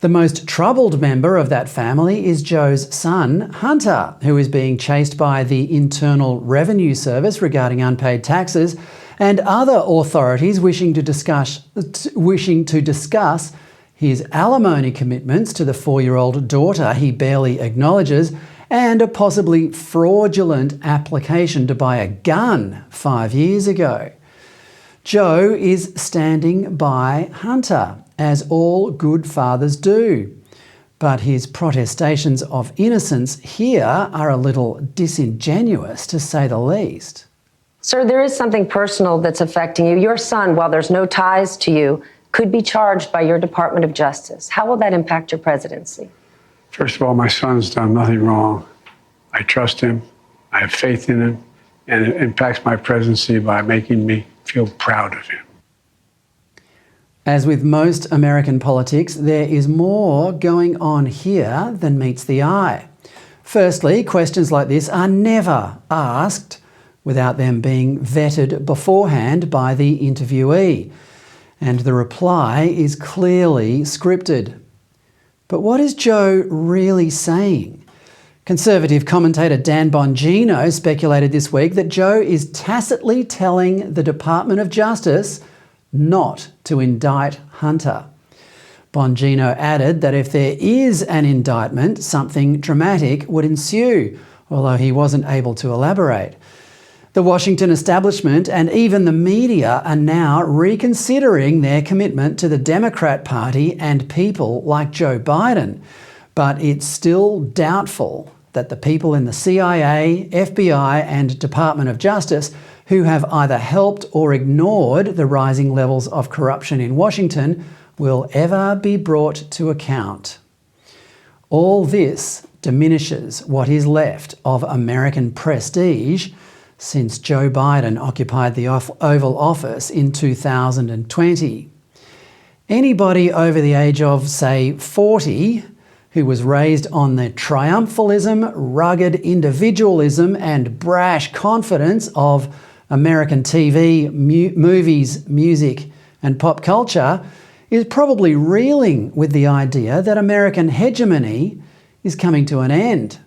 The most troubled member of that family is Joe's son, Hunter, who is being chased by the Internal Revenue Service regarding unpaid taxes and other authorities wishing to discuss his alimony commitments to the 4-year-old daughter he barely acknowledges and a possibly fraudulent application to buy a gun 5 years ago. Joe is standing by Hunter, as all good fathers do. But his protestations of innocence here are a little disingenuous, to say the least. Sir, there is something personal that's affecting you. Your son, while there's no ties to you, could be charged by your Department of Justice. How will that impact your presidency? First of all, my son's done nothing wrong. I trust him. I have faith in him. And it impacts my presidency by making me feel proud of him. As with most American politics, there is more going on here than meets the eye. Firstly, questions like this are never asked without them being vetted beforehand by the interviewee, and the reply is clearly scripted. But what is Joe really saying? Conservative commentator Dan Bongino speculated this week that Joe is tacitly telling the Department of Justice not to indict Hunter. Bongino added that if there is an indictment, something dramatic would ensue, although he wasn't able to elaborate. The Washington establishment and even the media are now reconsidering their commitment to the Democrat Party and people like Joe Biden, but it's still doubtful that the people in the CIA, FBI and Department of Justice who have either helped or ignored the rising levels of corruption in Washington will ever be brought to account. All this diminishes what is left of American prestige since Joe Biden occupied the Oval Office in 2020. Anybody over the age of, say, 40 who was raised on the triumphalism, rugged individualism and brash confidence of American TV, movies, music and pop culture is probably reeling with the idea that American hegemony is coming to an end.